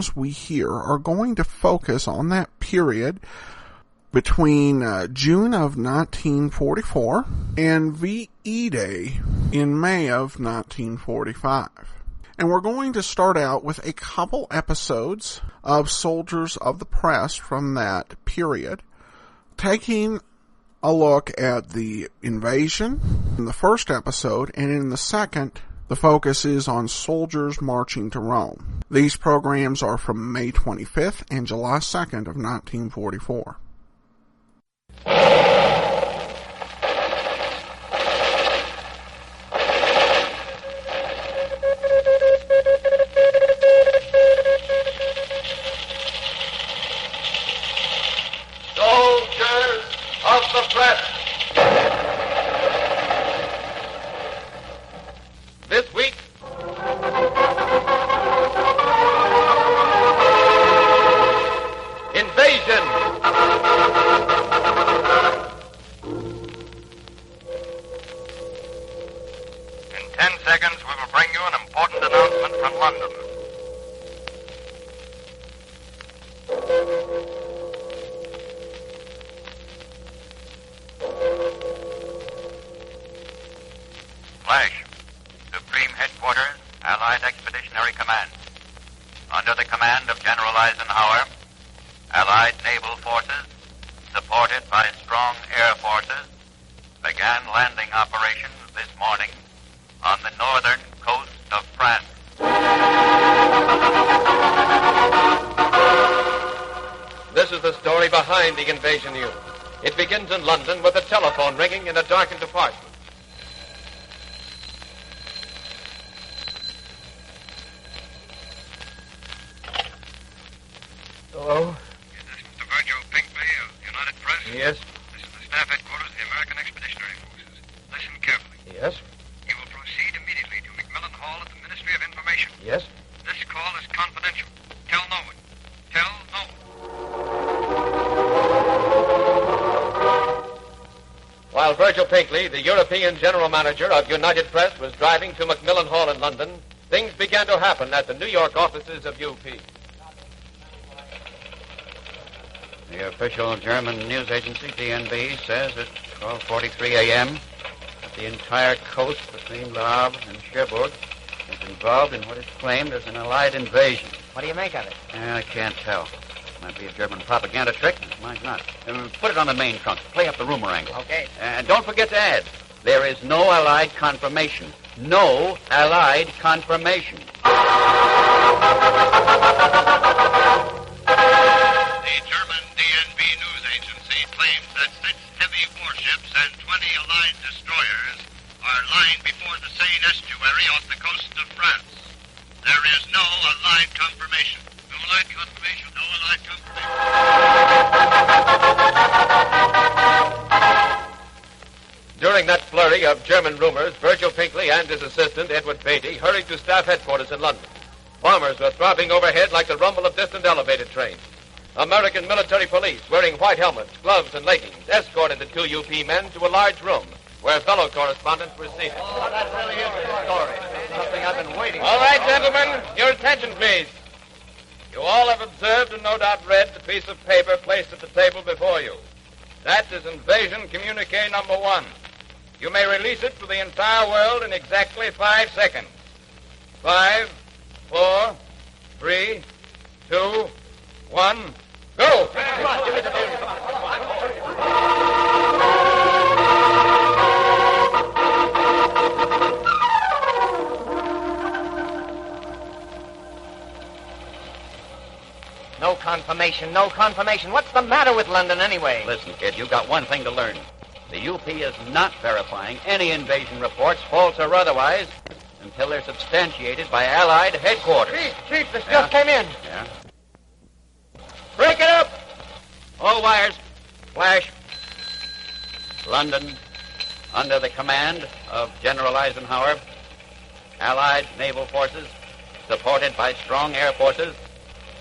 programs we hear are going to focus on that period between June of 1944 and VE Day in May of 1945. And we're going to start out with a couple episodes of Soldiers of the Press from that period, taking a look at the invasion in the first episode, and in the second, the focus is on soldiers marching to Rome. These programs are from May 25th and July 2nd of 1944. Soldiers of the Press. This week, invasion. In 10 seconds, we will bring you an important announcement from London. Flash. Supreme Headquarters, Allied Expeditionary Command. Under the command of General Eisenhower, Allied naval forces, supported by strong air forces, began landing operations this morning on the northern coast of France. This is the story behind the invasion news. It begins in London with a telephone ringing in a darkened apartment. Hello? Is this Mr. Virgil Pickney of United Press? Yes? This is the staff headquarters of the American Expeditionary Forces. Listen carefully. Yes? You will proceed immediately to Macmillan Hall at the Ministry of Information. Yes? This call is confidential. Tell no one. Tell no one. While Virgil Pickney, the European General Manager of United Press, was driving to Macmillan Hall in London, things began to happen at the New York offices of UP. The official German news agency, DNB, says at 12:43 a.m. that the entire coast between Le Havre and Cherbourg is involved in what is claimed as an Allied invasion. What do you make of it? I can't tell. Might be a German propaganda trick. It might not. Put it on the main trunk. Play up the rumor angle. Okay. And don't forget to add, there is no Allied confirmation. No Allied confirmation. The German DNB news agency claims that 6 heavy warships and 20 Allied destroyers are lying before the Seine estuary off the coast of France. There is no Allied confirmation. No Allied confirmation. No Allied confirmation. During that flurry of German rumors, Virgil Pickney and his assistant, Edward Beatty, hurried to staff headquarters in London. Bombers were throbbing overhead like the rumble of distant elevated trains. American military police, wearing white helmets, gloves, and leggings, escorted the 2 UP men to a large room where fellow correspondents were seated. Oh, that really is a story. Something I've been waiting for. All right, gentlemen, your attention, please. You all have observed and no doubt read the piece of paper placed at the table before you. That is invasion communique number 1. You may release it to the entire world in exactly 5 seconds. 5, 4, 3, 2, 1, go! No confirmation, no confirmation. What's the matter with London anyway? Listen, kid, you got one thing to learn. The UP is not verifying any invasion reports, false or otherwise, until they're substantiated by Allied headquarters. Chief, this just came in. Yeah? Break it up! All wires. Flash. London, under the command of General Eisenhower, Allied naval forces, supported by strong air forces,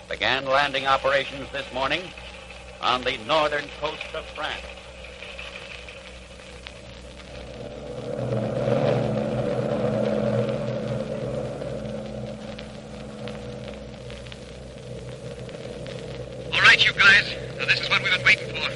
began landing operations this morning on the northern coast of France. right, you guys. Now, this is what we've been waiting for.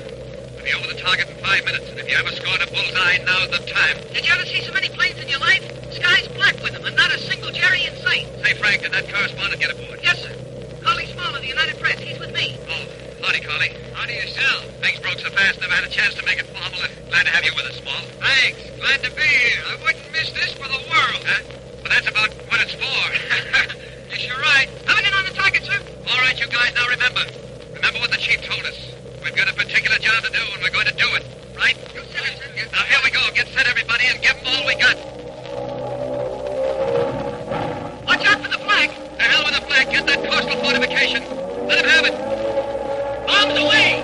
We'll be over the target in 5 minutes, and if you ever scored a bullseye, now's the time. Did you ever see so many planes in your life? Sky's black with them, and not a single Jerry in sight. Say, Frank, did that correspondent get aboard? Yes, sir. Carly Small of the United Press. He's with me. Oh, howdy, Carly. Howdy yourself. Things broke so fast, never had a chance to make it formal. Glad to have you with us, Small. Thanks. Glad to be here. I wouldn't miss this for the world. Huh? Well, that's about what it's for. Yes, you're right. Coming in on the target, sir. All right, you guys, now remember. Remember what the chief told us. We've got a particular job to do, and we're going to do it. Right? You said it, sir. Now, here we go. Get set, everybody, and give them all we got. Watch out for the flag. The hell with the flag. Get that coastal fortification. Let him have it. Bombs away.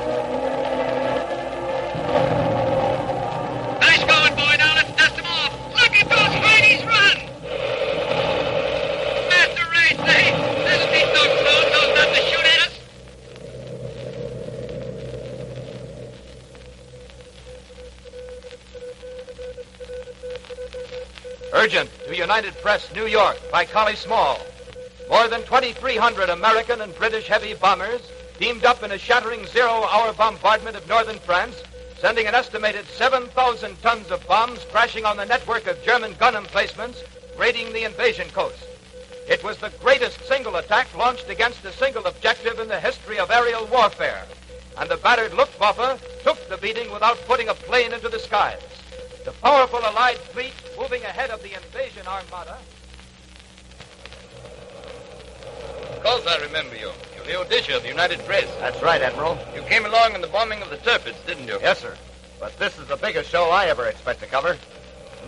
Nice going, boy. Now let's dust them off. Look at those Hardies run. Master race, eh? There's these no clothes, knows not to shoot at us. Urgent to United Press, New York, by Collie Small. More than 2,300 American and British heavy bombers teamed up in a shattering zero-hour bombardment of northern France, sending an estimated 7,000 tons of bombs crashing on the network of German gun emplacements, raiding the invasion coast. It was the greatest single attack launched against a single objective in the history of aerial warfare, and the battered Luftwaffe took the beating without putting a plane into the skies. The powerful Allied fleet moving ahead of the invasion armada. Of course I remember you. You're the Odisha of the United Press. That's right, Admiral. You came along in the bombing of the Tirpitz, didn't you? Yes, sir. But this is the biggest show I ever expect to cover.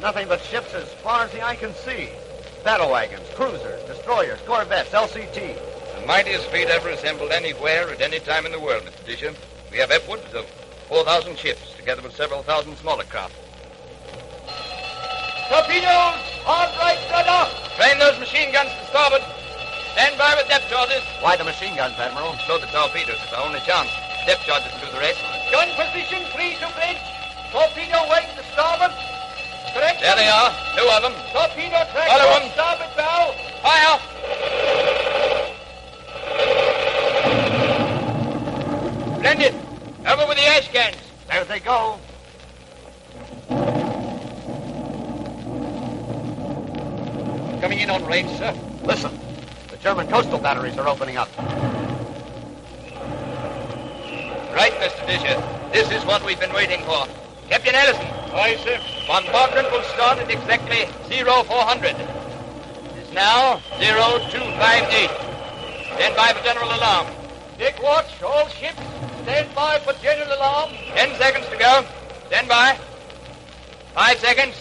Nothing but ships as far as the eye can see. Battle wagons, cruisers, destroyers, corvettes, LCT. The mightiest fleet ever assembled anywhere at any time in the world, Mr. Disher. We have upwards of 4,000 ships, together with several thousand smaller craft. Torpedoes! All right, rudder! Train those machine guns to starboard. Stand by with depth charges. Why the machine guns, Admiral? So the torpedoes. It's our only chance. Depth charges will do the rest. Gun position, 3 to bridge. Torpedo weight to starboard. Correct. There they are. 2 of them. Torpedo track. Follow 'em. Starboard bow. Fire! Splendid. Over with the ash cans. There they go. Coming in on range, sir. Listen, the German coastal batteries are opening up. Right, Mr. Disher. This is what we've been waiting for. Captain Ellison. Aye, sir. Bombardment will start at exactly 0400. It is now 0258. Stand by for general alarm. Take watch, all ships. Stand by for general alarm. 10 seconds to go. Stand by. 5 seconds.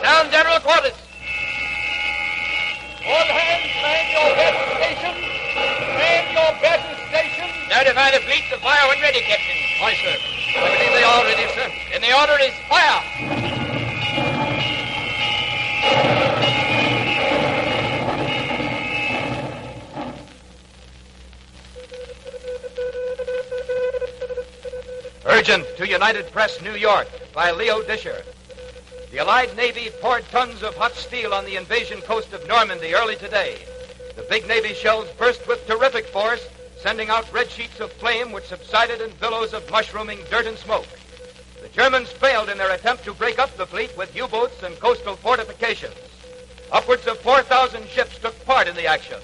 Down general quarters. All hands, man your battle station. Man your battle station. Notify the fleet to fire when ready, Captain. Aye, sir. I believe they are ready, sir. And the order is fire. Urgent to United Press, New York, by Leo Disher. The Allied Navy poured tons of hot steel on the invasion coast of Normandy early today. The big Navy shells burst with terrific force, sending out red sheets of flame which subsided in billows of mushrooming dirt and smoke. The Germans failed in their attempt to break up the fleet with U-boats and coastal fortifications. Upwards of 4,000 ships took part in the action.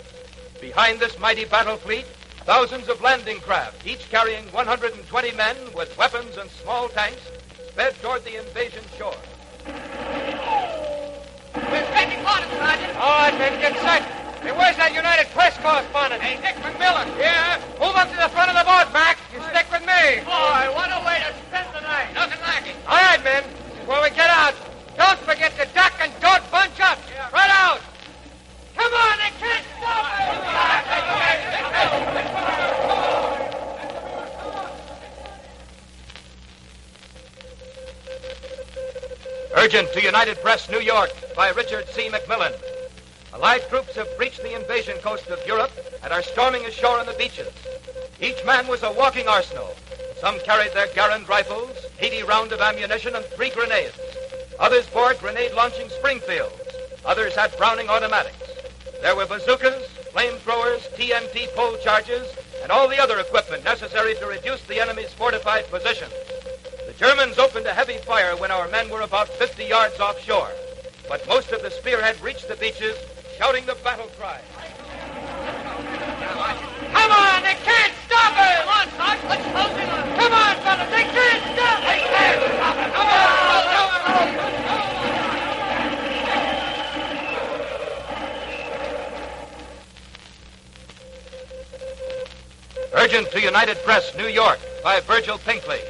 Behind this mighty battle fleet, thousands of landing craft, each carrying 120 men with weapons and small tanks, sped toward the invasion shore. We're taking orders, Sergeant. All right, men, get set. Hey, where's that United Press correspondent? Hey, Dick McMillan. Yeah? Move up to the front of the boat, Mac. You stick with me. Boy, what a way to spend the night. Nothing lacking. All right, men. This is where we get out. Don't forget to duck and don't bunch up. Yeah. Right out. Come on, they can't stop Urgent to United Press, New York, by Richard C. McMillan. Allied troops have breached the invasion coast of Europe and are storming ashore on the beaches. Each man was a walking arsenal. Some carried their Garand rifles, 80 rounds of ammunition, and 3 grenades. Others bore grenade-launching Springfields. Others had Browning automatics. There were bazookas, flamethrowers, TNT pole charges, and all the other equipment necessary to reduce the enemy's fortified position. The Germans opened a heavy fire when our men were about 50 yards offshore, but most of the spearhead reached the beaches, shouting the battle cry. Come on, they can't stop us! Come on, Sarge, let's close in on them. Come on, fellas, they can't stop us! They can't stop us! Come on! Urgent to United Press, New York, by Virgil Pickney.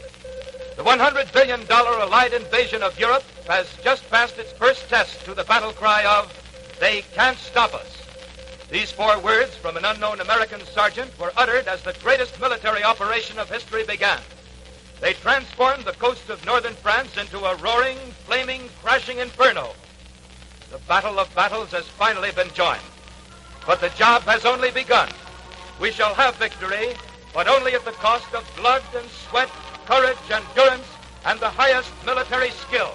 The $100 billion Allied invasion of Europe has just passed its first test to the battle cry of, "They can't stop us." These 4 words from an unknown American sergeant were uttered as the greatest military operation of history began. They transformed the coast of northern France into a roaring, flaming, crashing inferno. The battle of battles has finally been joined. But the job has only begun. We shall have victory, but only at the cost of blood and sweat, courage, endurance, and the highest military skill.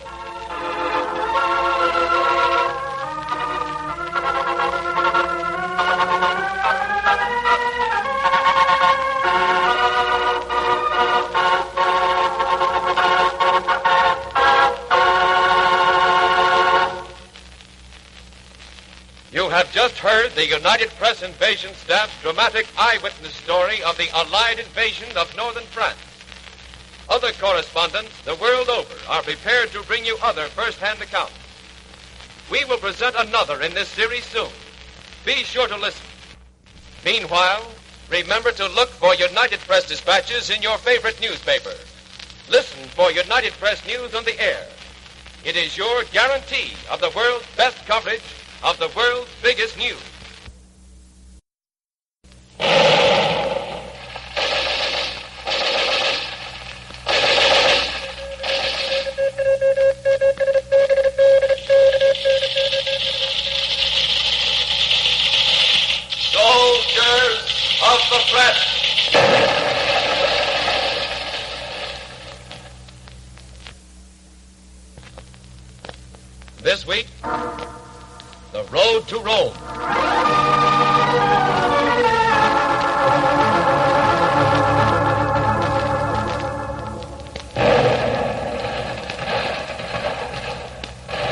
You have just heard the United Press Invasion Staff's dramatic eyewitness story of the Allied invasion of northern France. Other correspondents the world over are prepared to bring you other first-hand accounts. We will present another in this series soon. Be sure to listen. Meanwhile, remember to look for United Press dispatches in your favorite newspaper. Listen for United Press news on the air. It is your guarantee of the world's best coverage of the world's biggest news. Soldiers of the press. This week, the road to Rome.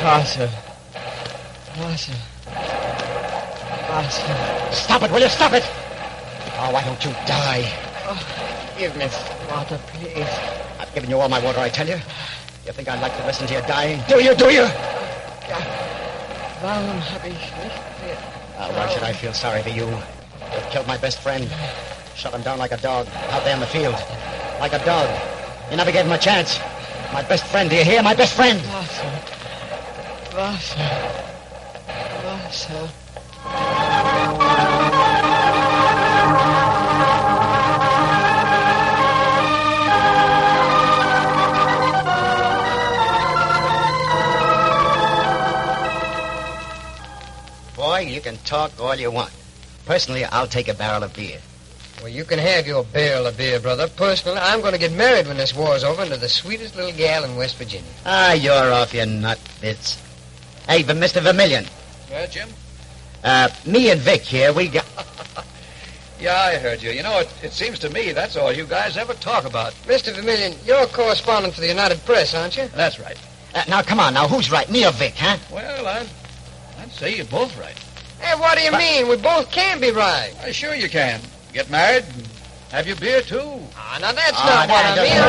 Arthur. Stop it, will you? Stop it! Oh, why don't you die? Oh, give me water, please. I've given you all my water, I tell you. You think I'd like to listen to you dying? Do you? Warum habe ich nicht mehr? Why should I feel sorry for you? You've killed my best friend. Shot him down like a dog, out there in the field. Like a dog. You never gave him a chance. My best friend, do you hear? My best friend! Wasser. Boy, you can talk all you want. Personally, I'll take a barrel of beer. Well, you can have your barrel of beer, brother. Personally, I'm going to get married when this war's over to the sweetest little gal in West Virginia. Ah, you're off your nut bits. Hey, but Mr. Vermillion. Yeah, Jim? Me and Vic here, we got... Yeah, I heard you. You know, it seems to me that's all you guys ever talk about. Mr. Vermillion, you're a correspondent for the United Press, aren't you? That's right. Now, come on, now, who's right, me or Vic, huh? Well, I'd say you're both right. Hey, what do you mean? We both can be right. Sure you can. Get married and have your beer, too. Ah, now that's not what I mean.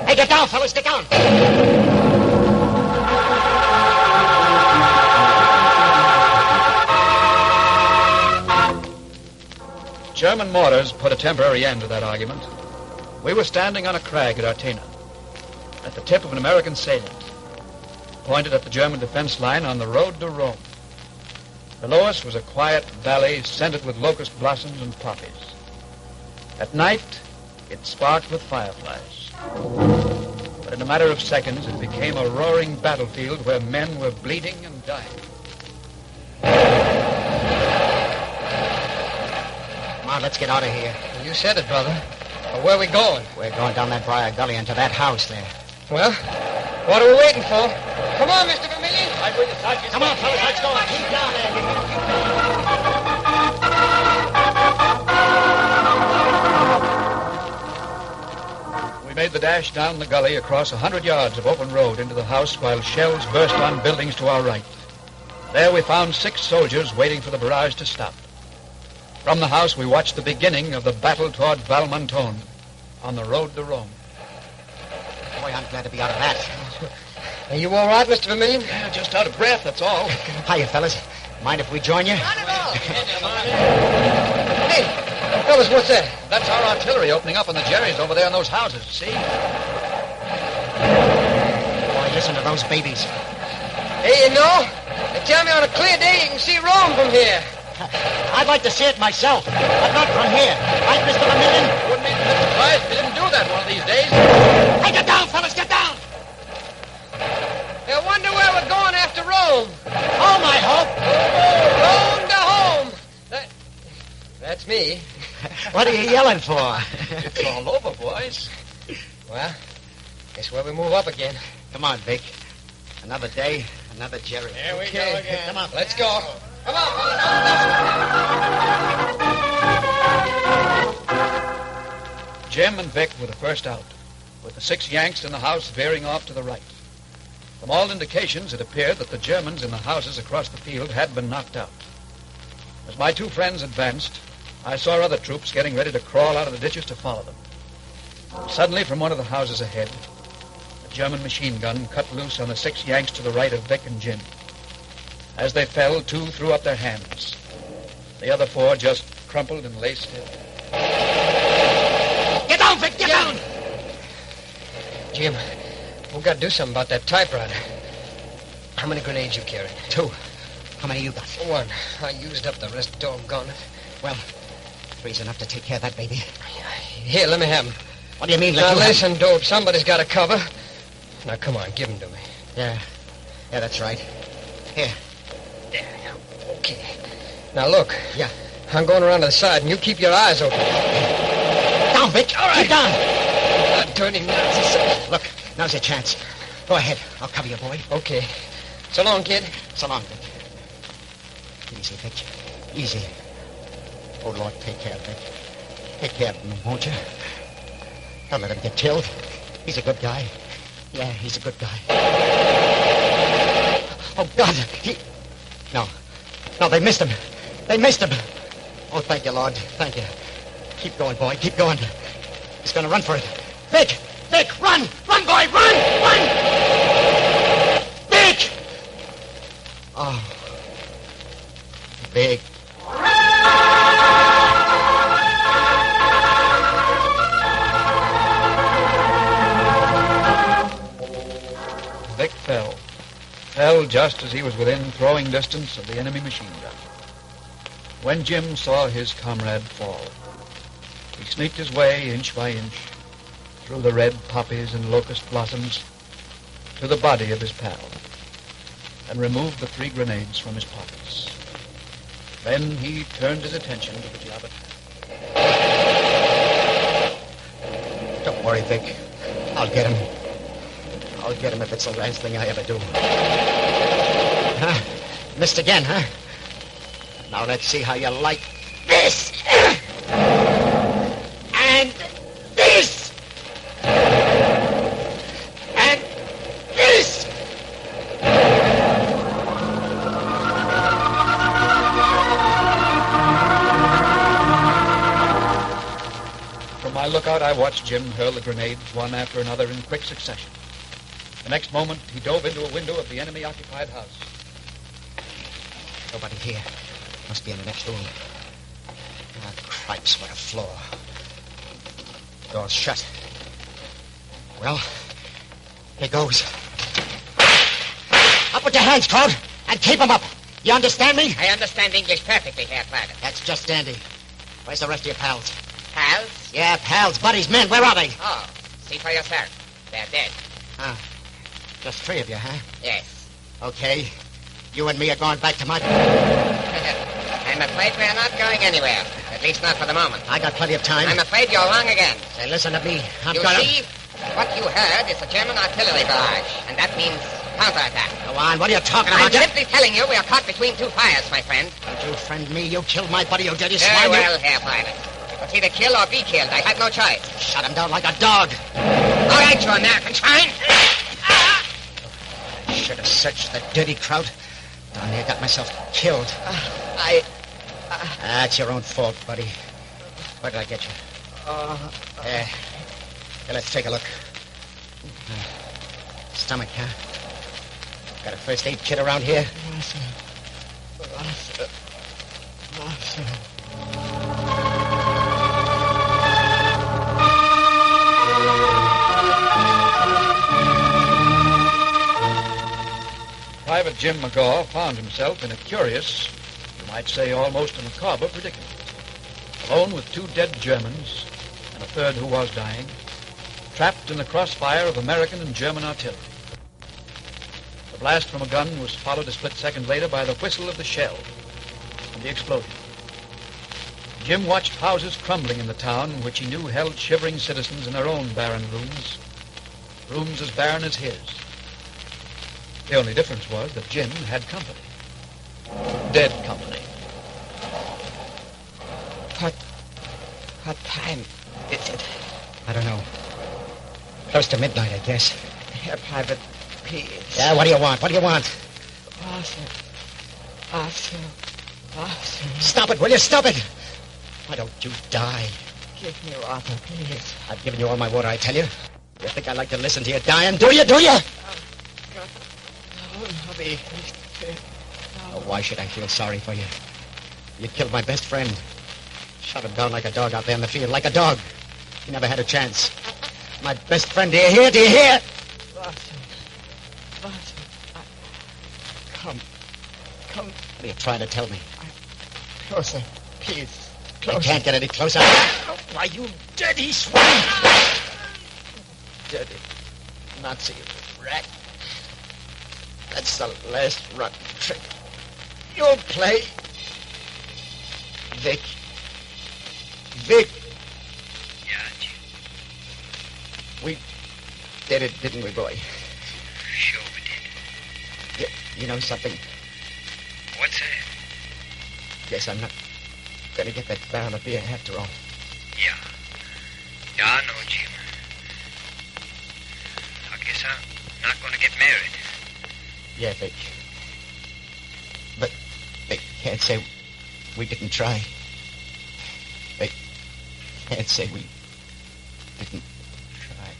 Hey, get down, fellas, get down. German mortars put a temporary end to that argument. We were standing on a crag at Artena, at the tip of an American salient, pointed at the German defense line on the road to Rome. Below us was a quiet valley scented with locust blossoms and poppies. At night, it sparkled with fireflies. But in a matter of seconds, it became a roaring battlefield where men were bleeding and dying. Come on, let's get out of here. You said it, brother. But where are we going? We're going down that briar gully into that house there. Well, what are we waiting for? Come on, Mr. Vermillion. Come on, fellas, let's go. Keep down there. dashed down the gully across 100 yards of open road into the house while shells burst on buildings to our right. There we found 6 soldiers waiting for the barrage to stop. From the house, we watched the beginning of the battle toward Valmontone on the road to Rome. Boy, I'm glad to be out of that. Are you all right, Mr. Vermillion? Yeah, just out of breath, that's all. Hiya, fellas. Mind if we join you? Hey, fellas, what's that? That's our artillery opening up on the Jerry's over there in those houses, see? Boy, listen to those babies. Hey, you know, they tell me on a clear day you can see Rome from here. I'd like to see it myself, but not from here. Right, Mr. Vermillion? Wouldn't be a bit surprised if they didn't do that one of these days. Hey, get down, fellas, get down! I wonder where we're going after Rome. Home, I hope. Rome to home. That's me. What are you yelling for? It's all over, boys. Well, guess where we move up again. Come on, Vic. Another day, another Jerry. There we go again. Come on, let's go. Come on. Jim and Vic were the first out, with the 6 Yanks in the house veering off to the right. From all indications, it appeared that the Germans in the houses across the field had been knocked out. As my 2 friends advanced, I saw other troops getting ready to crawl out of the ditches to follow them. Suddenly, from one of the houses ahead, a German machine gun cut loose on the 6 Yanks to the right of Vic and Jim. As they fell, 2 threw up their hands. The other 4 just crumpled and lay still. Get down, Vic, get down! Jim, we've got to do something about that typewriter. How many grenades you carrying? 2. How many you got? 1. I used up the rest, doggone it. Well, 3's enough to take care of that baby. Here, let me have 'em. What do you mean, let Now, you have 'em? listen, Dope, somebody's got to cover. Now, come on, give 'em to me. Yeah, that's right. Here. There. Okay. Now, look. Yeah. I'm going around to the side, and you keep your eyes open. Down, Vic. All right. Keep down. Not dirty nuts. Look, now's your chance. Go ahead. I'll cover you, boy. Okay. So long, kid. So long, Vic. Easy, Vic. Easy. Oh, Lord, take care of Vic. Take care of him, won't you? Don't let him get killed. He's a good guy. Yeah, he's a good guy. Oh, God. No, they missed him. They missed him. Oh, thank you, Lord. Thank you. Keep going, boy. Keep going. He's going to run for it. Vic! Vic, run! Run, boy! Run! Run! Vic! Oh. Vic. Vic fell. Fell just as he was within throwing distance of the enemy machine gun. When Jim saw his comrade fall, he sneaked his way inch by inch through the red poppies and locust blossoms to the body of his pal and removed the 3 grenades from his pockets. Then he turned his attention to the job at hand. Don't worry, Vic. I'll get him. I'll get him if it's the last thing I ever do. Huh? Missed again, huh? Now let's see how you like this. And this. And this. From my lookout, I watched Jim hurl the grenades one after another in quick succession. The next moment, he dove into a window of the enemy-occupied house. Nobody here. Must be in the next room. Ah, cripes, what a floor. Door's shut. Well, here goes. Up with your hands, crowd, and keep them up. You understand me? I understand English perfectly, Herr Private. That's just dandy. Where's the rest of your pals? Pals? Yeah, pals, buddies, men. Where are they? Oh, see for yourself. They're dead. Ah, just 3 of you, huh? Yes. Okay. You and me are going back to my... I'm afraid we're not going anywhere. At least not for the moment. I got plenty of time. I'm afraid you're wrong again. Say, listen to me. You see, what you heard is a German artillery barrage, and that means counterattack. Go on, what are you talking I'm about? simply telling you we are caught between 2 fires, my friend. Don't you friend me. You killed my buddy, you dirty Very swine. well, Herr Private. It was either kill or be killed. I had no choice. Shut him down like a dog. All right, you American swine. I should have searched the dirty crowd. Down there, got myself killed. That's your own fault, buddy. Where did I get you? Here, let's take a look. Stomach, huh? Got a first aid kit around here? Private Jim McGaw found himself in a curious, you might say almost a macabre predicament. Alone with 2 dead Germans and a third who was dying, trapped in the crossfire of American and German artillery. The blast from a gun was followed a split second later by the whistle of the shell and the explosion. Jim watched houses crumbling in the town, which he knew held shivering citizens in their own barren rooms as barren as his. The only difference was that Jim had company. Dead company. What time is it? I don't know. Close to midnight, I guess. Here, Private Pease. Yeah, what do you want? What do you want? Arthur. Stop it, will you? Stop it! Why don't you die? Give me water, please. I've given you all my water, I tell you. You think I'd like to listen to you dying? Do you? Bobby. Oh, why should I feel sorry for you? You killed my best friend. Shot him down like a dog out there in the field, like a dog. He never had a chance. My best friend, do you hear? Do you hear? Watson. Come. What are you trying to tell me? Closer, please. I can't get any closer. Why, you dirty swine! Dirty Nazi rat. That's the last rotten trick you'll play. Vic. Yeah, Jim. We did it, didn't we, boy? Sure we did. You know something? What's that? Guess I'm not going to get that barrel of beer after all. Yeah, I know, Jim. I guess I'm not going to get married. Yeah, Vic. But they can't say we didn't try. They can't say we didn't try.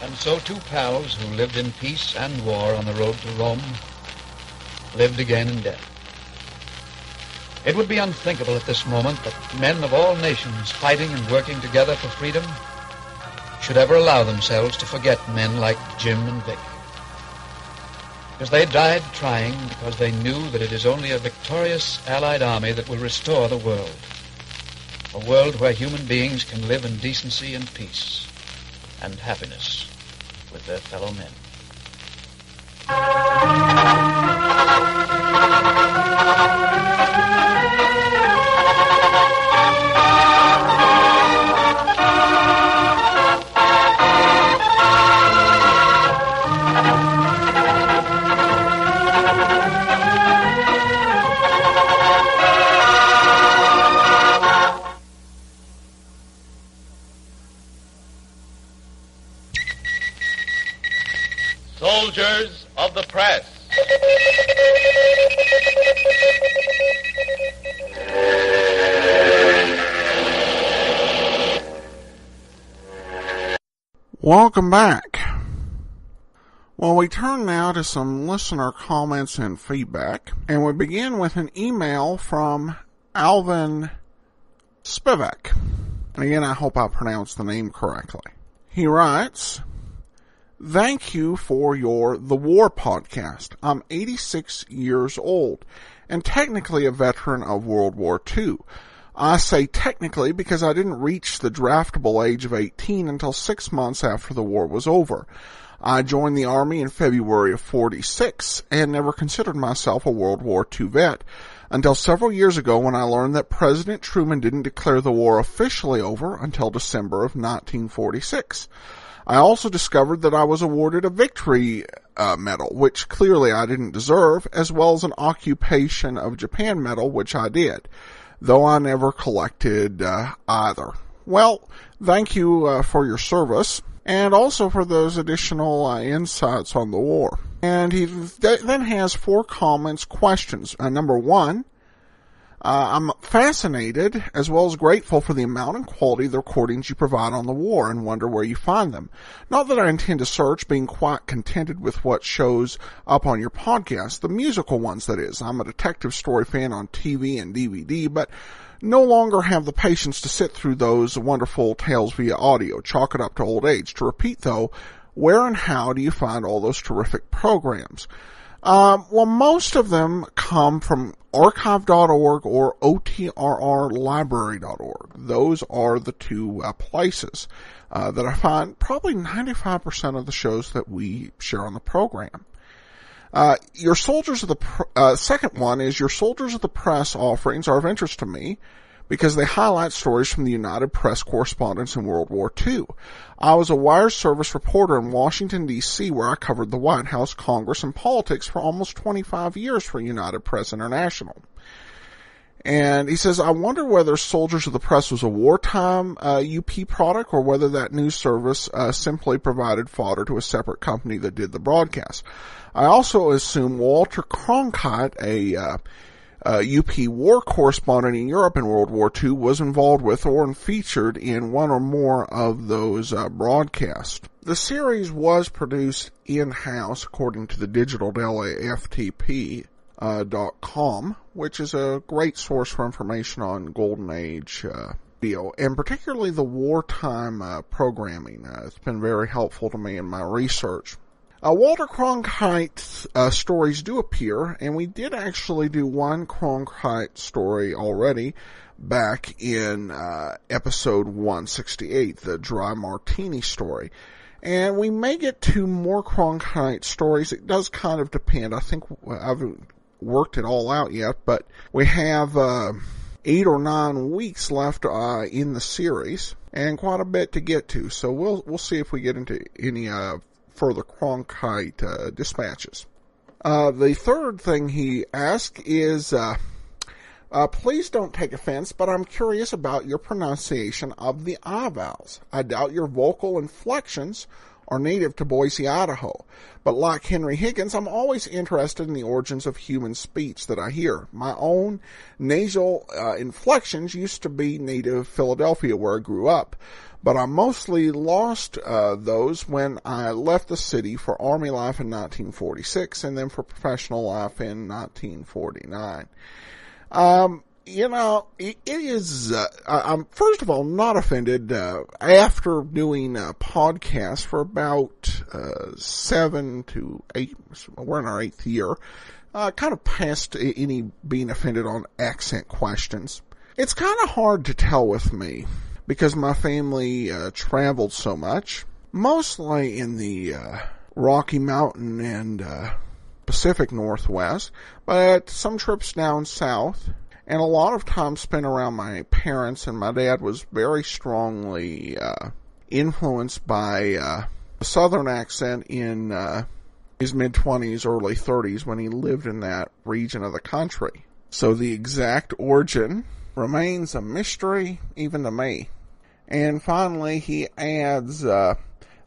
And so 2 pals who lived in peace and war on the road to Rome lived again in death. It would be unthinkable at this moment that men of all nations fighting and working together for freedom should ever allow themselves to forget men like Jim and Vic. Because they died trying, because they knew that it is only a victorious Allied army that will restore the world. A world where human beings can live in decency and peace and happiness with their fellow men. Soldiers of the press. Welcome back. Well, we turn now to some listener comments and feedback, and we begin with an email from Alvin Spivak. And again, I hope I pronounced the name correctly. He writes, "Thank you for your The War podcast. I'm 86 years old and technically a veteran of World War II. I say technically because I didn't reach the draftable age of 18 until 6 months after the war was over. I joined the Army in February of 46 and never considered myself a World War II vet until several years ago when I learned that President Truman didn't declare the war officially over until December of 1946. I also discovered that I was awarded a Victory Medal, which clearly I didn't deserve, as well as an Occupation of Japan Medal, which I did, though I never collected either. Well, thank you for your service, and also for those additional insights on the war. And he then has 4 comments, questions. Number 1, I'm fascinated as well as grateful for the amount and quality of the recordings you provide on the war and wonder where you find them. Not that I intend to search, being quite contented with what shows up on your podcast, the musical ones that is. I'm a detective story fan on TV and DVD, but no longer have the patience to sit through those wonderful tales via audio. Chalk it up to old age. To repeat though, where and how do you find all those terrific programs? Well, most of them come from archive.org or otrrlibrary.org. Those are the 2 places that I find probably 95% of the shows that we share on the program. Your Soldiers of the second one is your Soldiers of the Press offerings are of interest to me because they highlight stories from the United Press correspondents in World War II. I was a wire service reporter in Washington, D.C., where I covered the White House, Congress, and politics for almost 25 years for United Press International. And he says, I wonder whether Soldiers of the Press was a wartime UP product or whether that news service simply provided fodder to a separate company that did the broadcast. I also assume Walter Cronkite, a UP war correspondent in Europe in World War II, was involved with or featured in one or more of those broadcasts. The series was produced in-house according to the Digital Daily FTP.com, which is a great source for information on Golden Age video, and particularly the wartime programming. It's been very helpful to me in my research. Walter Cronkite's stories do appear, and we did actually do one Cronkite story already back in episode 168, the Dry Martini story. And we may get 2 more Cronkite stories. It does kind of depend. I think I haven't worked it all out yet, but we have 8 or 9 weeks left in the series, and quite a bit to get to. So we'll see if we get into any further Cronkite dispatches. The third thing he asked is, please don't take offense, but I'm curious about your pronunciation of the I vowels. I doubt your vocal inflections are native to Boise, Idaho, but like Henry Higgins, I'm always interested in the origins of human speech that I hear. My own nasal inflections used to be native Philadelphia, where I grew up, but I mostly lost those when I left the city for Army life in 1946 and then for professional life in 1949. It is, I'm first of all not offended, after doing a podcast for about 7 to 8, we're in our 8th year, kind of past any being offended on accent questions. It's kind of hard to tell with me, because my family traveled so much, mostly in the Rocky Mountain and Pacific Northwest, but some trips down south, and a lot of time spent around my parents, and my dad was very strongly influenced by a Southern accent in his mid-20s, early 30s, when he lived in that region of the country. So the exact origin remains a mystery even to me. And finally, he adds, the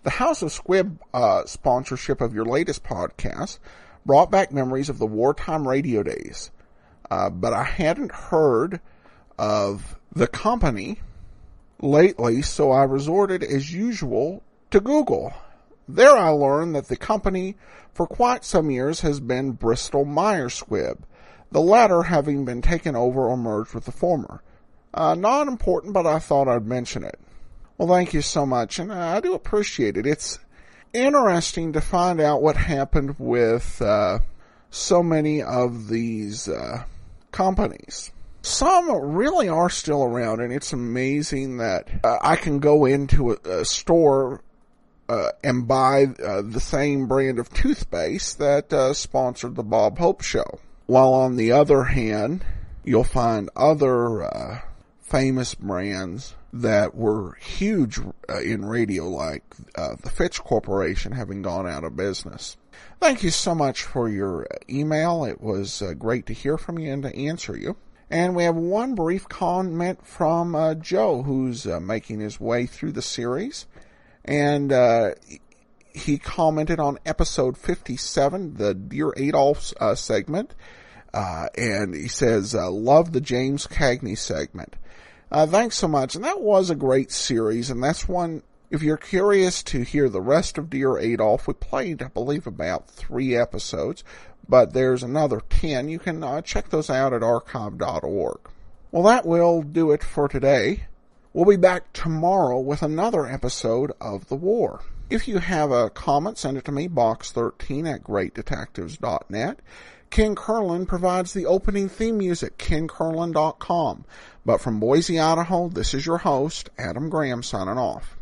House of Squib sponsorship of your latest podcast brought back memories of the wartime radio days. But I hadn't heard of the company lately, so I resorted, as usual, to Google. There I learned that the company for quite some years has been Bristol-Myers Squibb, the latter having been taken over or merged with the former. Not important, but I thought I'd mention it. Well, thank you so much, and I do appreciate it. It's interesting to find out what happened with so many of these companies. Some really are still around, and it's amazing that I can go into a store and buy the same brand of toothpaste that sponsored the Bob Hope Show. While on the other hand, you'll find other famous brands that were huge in radio, like the Fitch Corporation having gone out of business. Thank you so much for your email. It was great to hear from you and to answer you. And we have one brief comment from Joe, who's making his way through the series. And he commented on episode 57, the Dear Adolph segment. And he says, love the James Cagney segment. Thanks so much. And that was a great series. And that's one, if you're curious to hear the rest of Dear Adolph, we played, I believe, about 3 episodes. But there's another 10. You can check those out at archive.org. Well, that will do it for today. We'll be back tomorrow with another episode of The War. If you have a comment, send it to me, box13 at greatdetectives.net. Ken Curlin provides the opening theme music, kencurlin.com. But from Boise, Idaho, this is your host, Adam Graham, signing off.